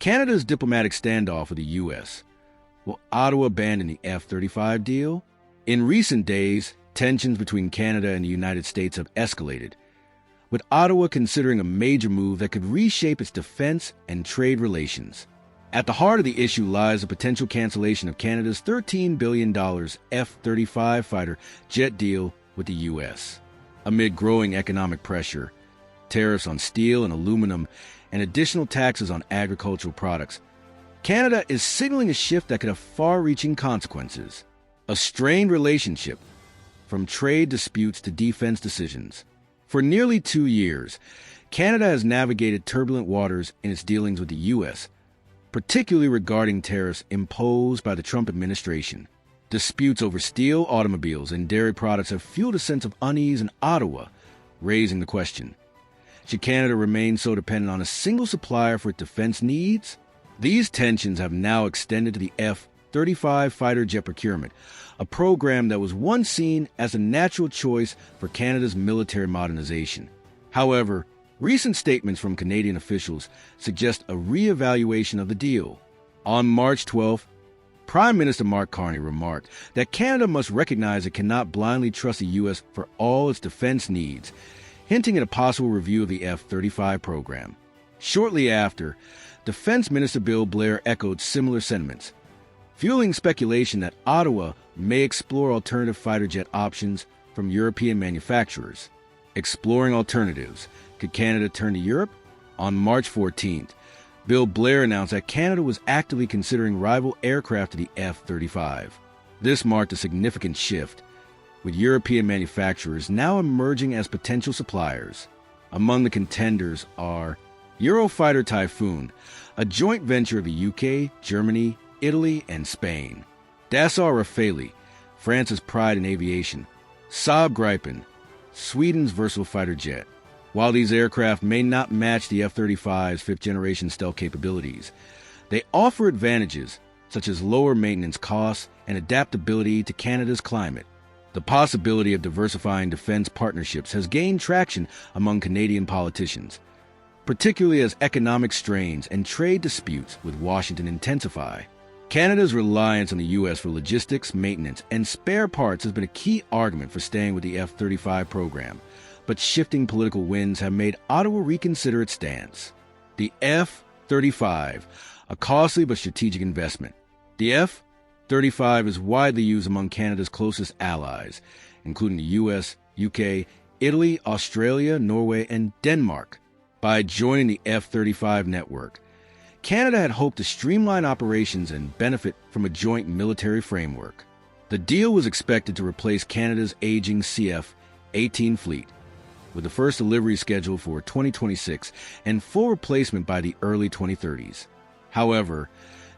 Canada's diplomatic standoff with the U.S. Will Ottawa abandon the F-35 deal? In recent days, tensions between Canada and the United States have escalated, with Ottawa considering a major move that could reshape its defense and trade relations. At the heart of the issue lies a potential cancellation of Canada's $13 billion F-35 fighter jet deal with the U.S. Amid growing economic pressure, tariffs on steel and aluminum, and additional taxes on agricultural products, Canada is signaling a shift that could have far-reaching consequences. A strained relationship, from trade disputes to defense decisions. For nearly 2 years, Canada has navigated turbulent waters in its dealings with the U.S., particularly regarding tariffs imposed by the Trump administration. Disputes over steel, automobiles, and dairy products have fueled a sense of unease in Ottawa, raising the question: should Canada remain so dependent on a single supplier for its defense needs? These tensions have now extended to the F-35 fighter jet procurement, a program that was once seen as a natural choice for Canada's military modernization. However, recent statements from Canadian officials suggest a re-evaluation of the deal. On March 12th, Prime Minister Mark Carney remarked that Canada must recognize it cannot blindly trust the U.S. for all its defense needs, hinting at a possible review of the F-35 program. Shortly after, Defense Minister Blair echoed similar sentiments, fueling speculation that Ottawa may explore alternative fighter jet options from European manufacturers. Exploring alternatives, could Canada turn to Europe? On March 14th, Blair announced that Canada was actively considering rival aircraft to the F-35. This marked a significant shift, with European manufacturers now emerging as potential suppliers. Among the contenders are Eurofighter Typhoon, a joint venture of the UK, Germany, Italy, and Spain; Dassault Rafale, France's pride in aviation; Saab Gripen, Sweden's versatile fighter jet. While these aircraft may not match the F-35's fifth-generation stealth capabilities, they offer advantages such as lower maintenance costs and adaptability to Canada's climate. The possibility of diversifying defense partnerships has gained traction among Canadian politicians, particularly as economic strains and trade disputes with Washington intensify. Canada's reliance on the U.S. for logistics, maintenance, and spare parts has been a key argument for staying with the F-35 program, but shifting political winds have made Ottawa reconsider its stance. The F-35, a costly but strategic investment. The F-35 is widely used among Canada's closest allies, including the U.S., UK, Italy, Australia, Norway, and Denmark. By joining the F-35 network, Canada had hoped to streamline operations and benefit from a joint military framework. The deal was expected to replace Canada's aging CF-18 fleet, with the first delivery scheduled for 2026 and full replacement by the early 2030s. However,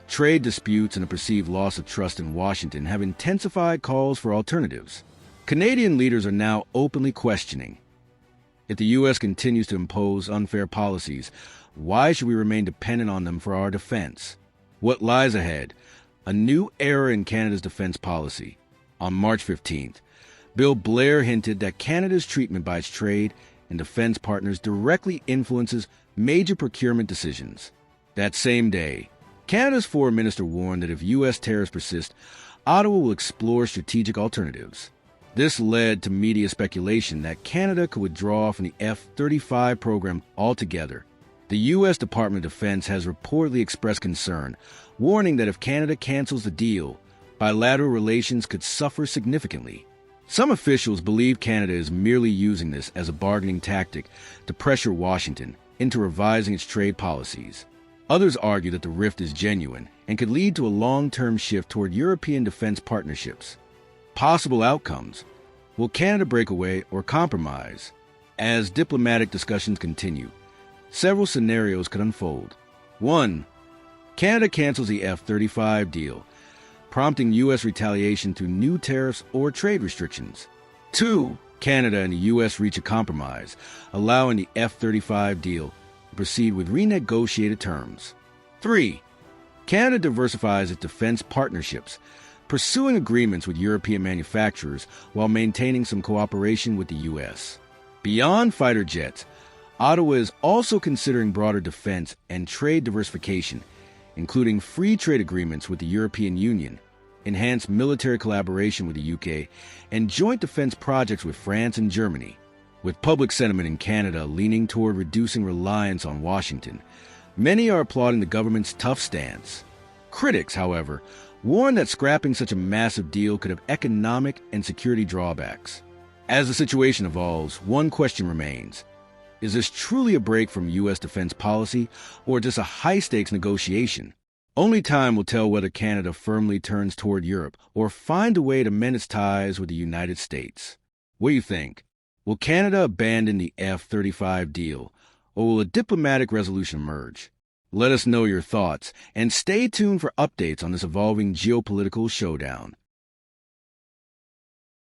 trade disputes and a perceived loss of trust in Washington have intensified calls for alternatives. Canadian leaders are now openly questioning: if the U.S. continues to impose unfair policies, why should we remain dependent on them for our defense? What lies ahead? A new era in Canada's defense policy. On March 15th, Blair hinted that Canada's treatment by its trade and defense partners directly influences major procurement decisions. That same day, Canada's foreign minister warned that if U.S. tariffs persist, Ottawa will explore strategic alternatives. This led to media speculation that Canada could withdraw from the F-35 program altogether. The U.S. Department of Defense has reportedly expressed concern, warning that if Canada cancels the deal, bilateral relations could suffer significantly. Some officials believe Canada is merely using this as a bargaining tactic to pressure Washington into revising its trade policies. Others argue that the rift is genuine and could lead to a long-term shift toward European defense partnerships. Possible outcomes: will Canada break away or compromise? As diplomatic discussions continue, several scenarios could unfold. 1. Canada cancels the F-35 deal, prompting U.S. retaliation through new tariffs or trade restrictions. 2. Canada and the U.S. reach a compromise, allowing the F-35 deal to proceed with renegotiated terms. 3. Canada diversifies its defense partnerships, pursuing agreements with European manufacturers while maintaining some cooperation with the U.S. Beyond fighter jets, Ottawa is also considering broader defense and trade diversification, including free trade agreements with the European Union, enhanced military collaboration with the UK, and joint defense projects with France and Germany. With public sentiment in Canada leaning toward reducing reliance on Washington, many are applauding the government's tough stance. Critics, however, warn that scrapping such a massive deal could have economic and security drawbacks. As the situation evolves, one question remains. Is this truly a break from U.S. defense policy, or just a high-stakes negotiation? Only time will tell whether Canada firmly turns toward Europe or find a way to mend its ties with the United States. What do you think? Will Canada abandon the F-35 deal, or will a diplomatic resolution emerge? Let us know your thoughts, and stay tuned for updates on this evolving geopolitical showdown.